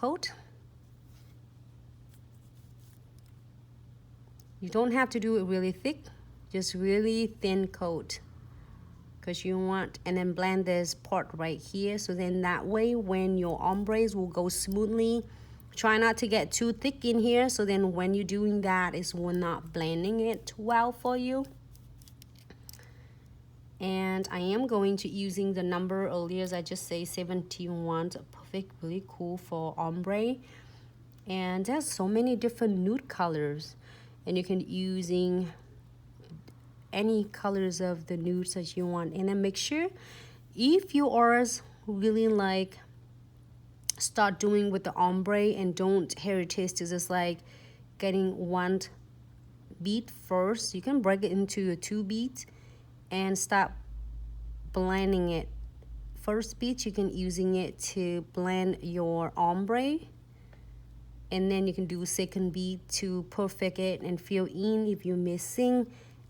coat. You don't have to do it really thick, just really thin coat, because you want, and then blend this part right here, so then that way when your ombres will go smoothly. Try not to get too thick in here, so then when you're doing that, it's not blending it well for you. And I am going to using the number earlier, as I just say 71, perfect, really cool for ombre. And there's so many different nude colors, and you can using any colors of the nudes that you want. And then make sure if you are really like start doing with the ombre and don't hesitate to just like getting one bead first, you can break it into a 2 beads and start blending it. First bead you can using it to blend your ombre, and then you can do second bead to perfect it and fill in if you're missing,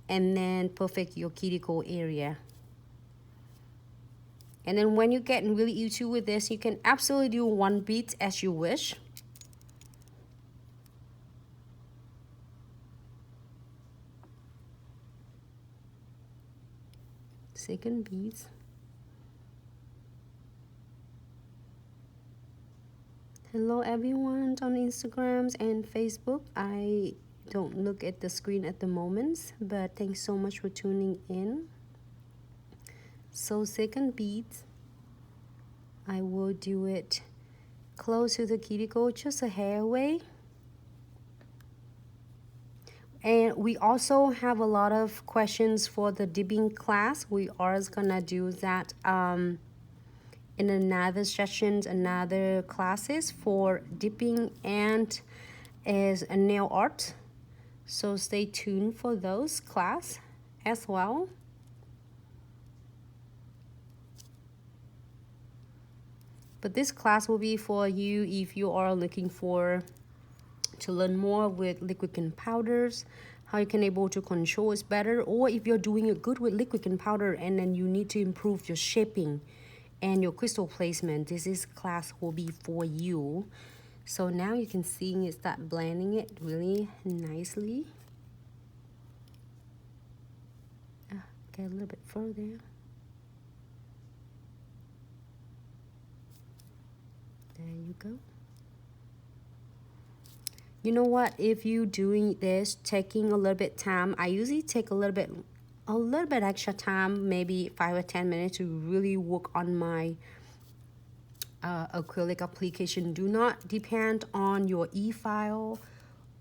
and then perfect your cuticle area. And then when you're getting really used to with this, you can absolutely do 1 bead as you wish. Second beads. Hello everyone on Instagrams and Facebook. I don't look at the screen at the moment, but thanks so much for tuning in. So second bead, I will do it close to the cuticle, just a hair away. And we also have a lot of questions for the dipping class. We are gonna do that in another sessions, another classes for dipping and as a nail art. So stay tuned for those class as well. But this class will be for you if you are looking for to learn more with liquid and powders, how you can able to control it better, or if you're doing it good with liquid and powder and then you need to improve your shaping and your crystal placement, this class will be for you. So now you can see it start blending it really nicely. Get a little bit further. There you go. You know what, if you doing this taking a little bit time, I usually take a little bit extra time, maybe 5 or 10 minutes to really work on my acrylic application. Do not depend on your e-file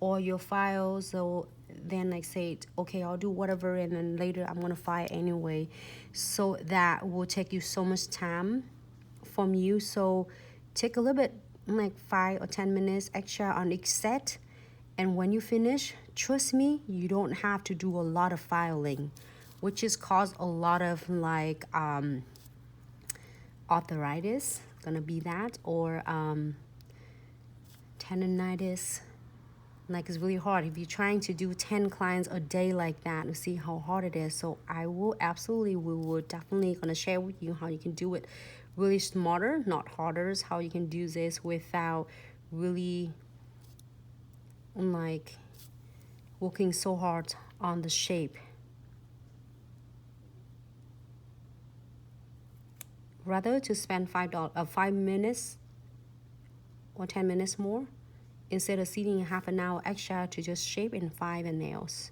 or your file, so then I say okay, I'll do whatever and then later I'm gonna file anyway. So that will take you so much time from you. So take a little bit, like 5 or 10 minutes extra on each set, and when you finish, trust me, you don't have to do a lot of filing, which is cause a lot of like arthritis, gonna be that, or tendonitis. Like it's really hard if you're trying to do 10 clients a day like that, to see how hard it is. So I will absolutely, we will definitely gonna share with you how you can do it really smarter, not harder, how you can do this without really like working so hard on the shape. Rather to spend 5 minutes or 10 minutes more instead of sitting half an hour extra to just shape and file the nails.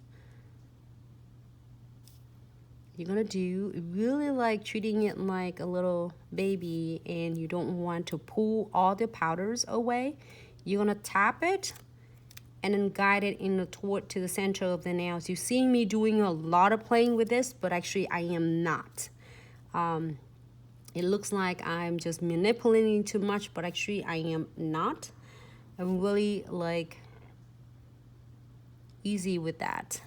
You're gonna do really like treating it like a little baby, and you don't want to pull all the powders away. You're gonna tap it and then guide it in the toward to the center of the nails. You see me doing a lot of playing with this, but actually I am not. It looks like I'm just manipulating too much, but actually I am not. I'm really like easy with that.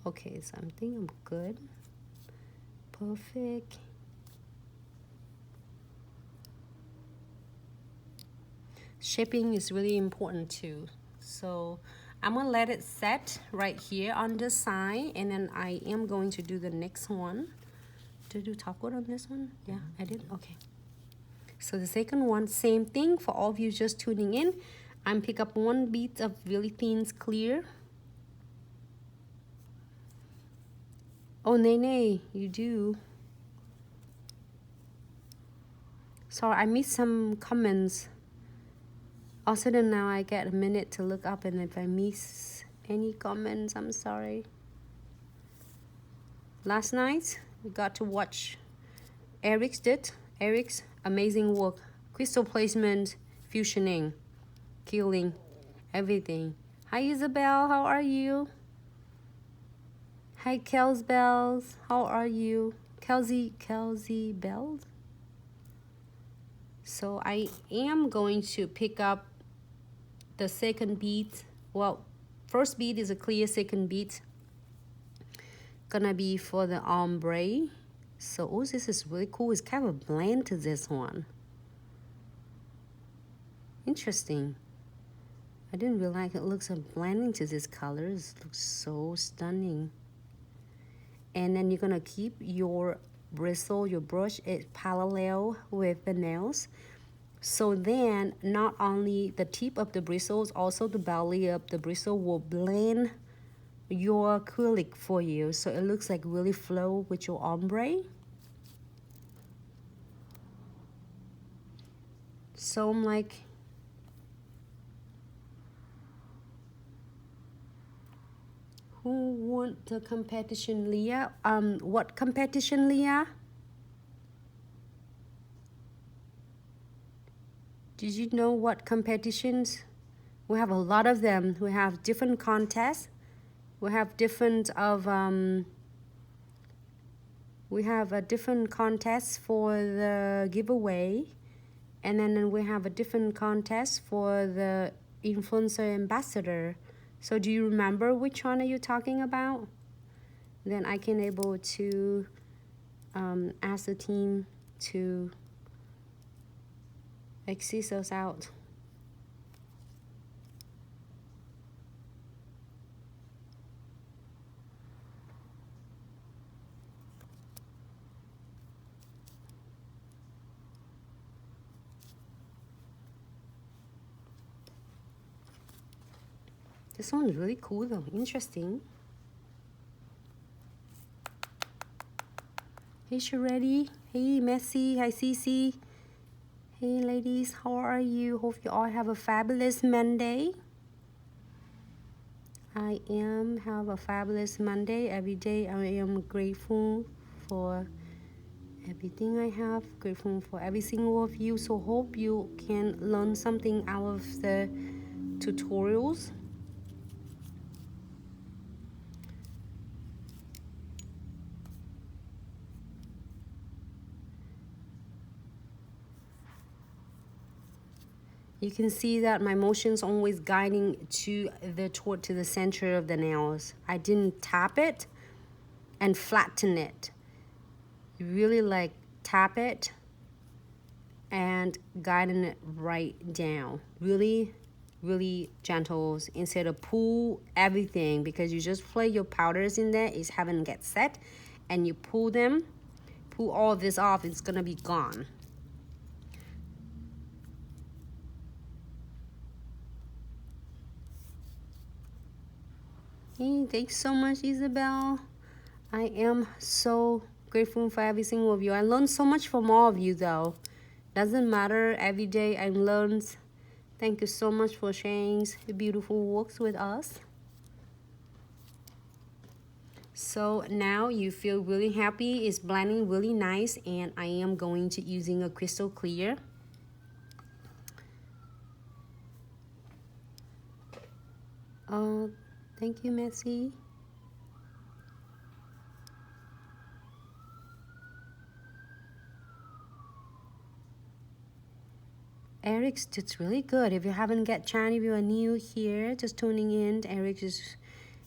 Okay, so I think I'm good. Perfect. Shaping is really important too. So I'm gonna let it set right here on the side, and then I am going to do the next one Did I do top coat on this one? Yeah, I did. Okay. So the second one, same thing for all of you just tuning in. I'm pick up one bead of really thin clear. Oh, Nene, you do. Sorry, I missed some comments. Also, then now I get a minute to look up, and if I miss any comments, I'm sorry. Last night, we got to watch Eric's amazing work. Crystal placement, fusioning, killing, everything. Hi, Isabel, how are you? Hi, Kels Bells, how are you? Kelsey Bells? So I am going to pick up the second bead. Well, first bead is a clear, second bead gonna be for the ombre. So, oh, this is really cool. It's kind of a blend to this one. Interesting. I didn't realize it looks a blending to these colors. It looks so stunning. And then you're gonna keep your bristle, your brush, it parallel with the nails. So then, not only the tip of the bristles, also the belly of the bristle will blend your acrylic for you. So it looks like really flow with your ombre. So I'm like, who want the competition, Leah? What competition, Leah? Did you know what competitions? We have a lot of them. We have different contests. We have different of we have a different contest for the giveaway, and then we have a different contest for the influencer ambassador. So do you remember which one are you talking about? Then I can able to ask the team to exit us out. This one is really cool though, interesting. Hey Sharedi, hey Messi, hi Cece. Hey ladies, how are you? Hope you all have a fabulous Monday. I have a fabulous Monday. Every day I am grateful for everything I have, grateful for every single of you. So hope you can learn something out of the tutorials. You can see that my motion's always guiding to the center of the nails. I didn't tap it and flatten it. You really like tap it and guiding it right down. Really, really gentle instead of pull everything, because you just play your powders in there, it's haven't get set, and you pull all this off, it's gonna be gone. Hey, thanks so much, Isabel. I am so grateful for every single of you. I learned so much from all of you, though. Doesn't matter. Every day I learned. Thank you so much for sharing beautiful works with us. So now you feel really happy. It's blending really nice, and I am going to using a crystal clear. Oh, thank you, Messi. Eric's did really good. If you haven't get chance, if you are new here, just tuning in, Eric is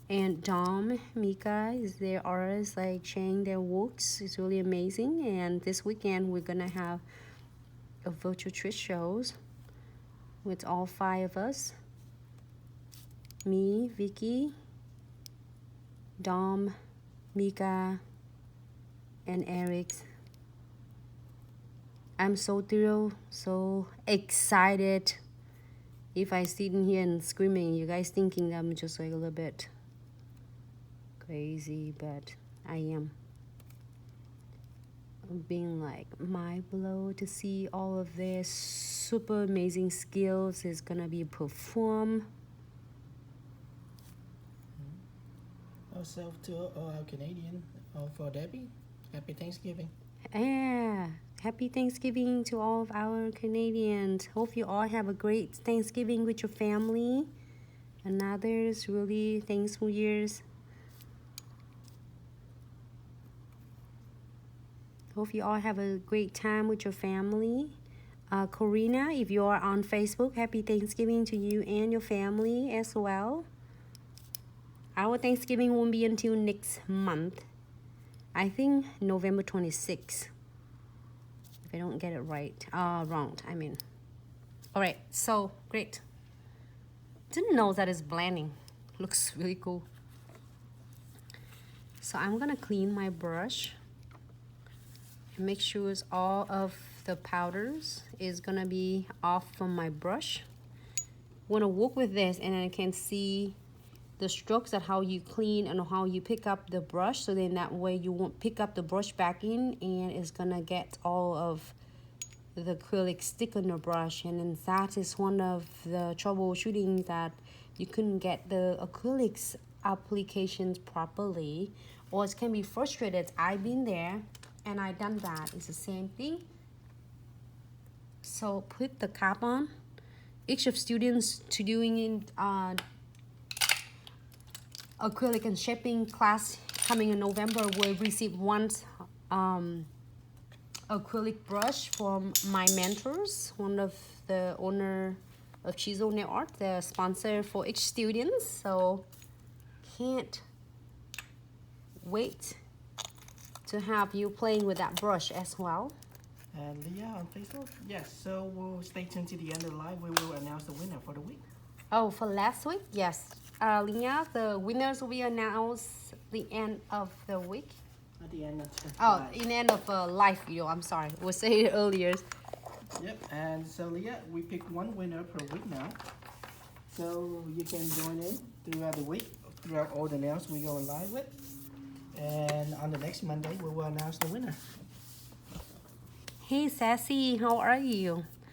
and Dom, Mika is their artists like sharing their works. It's really amazing. And this weekend we're gonna have a virtual treat shows with all 5 of us. Me, Vicky, Dom, Mika, and Eric's. I'm so thrilled, so excited. If I sit in here and screaming, you guys thinking I'm just like a little bit crazy, but I am. Being like mind blown to see all of this super amazing skills is gonna be performed. Also to all our Canadian, for Debbie, happy Thanksgiving. Yeah, happy Thanksgiving to all of our Canadians. Hope you all have a great Thanksgiving with your family and others. Really thankful years. Hope you all have a great time with your family. Corina, if you are on Facebook, happy Thanksgiving to you and your family as well. Our Thanksgiving won't be until next month. I think November 26th. If I don't get it right. Wrong, I mean. Alright, so great. Didn't know that it's blending. Looks really cool. So I'm gonna clean my brush. Make sure all of the powders is gonna be off from my brush. Wanna work with this and I can see the strokes at how you clean and how you pick up the brush, so then that way you won't pick up the brush back in and it's gonna get all of the acrylic stick on the brush. And then that is one of the troubleshooting, that you couldn't get the acrylics applications properly, or it can be frustrated. I've been there and I done that. It's the same thing. So put the cap on. Each of students to doing in acrylic and shaping class coming in November will receive one acrylic brush from my mentors, one of the owner of Chisel Nail Art, the sponsor for each student. So can't wait to have you playing with that brush as well. And Leah on Facebook? Yes, so we'll stay tuned to the end of the live. We will announce the winner for the week. Oh, for last week? Yes. Leah, the winners will be announced the end of the week. At the end of the live. In the end of a live video, I'm sorry. We'll say it earlier. Yep, and so Leah, we picked one winner per week now. So you can join in throughout the week, throughout all the nails we go live with. And on the next Monday, we will announce the winner. Hey, Sassy, how are you?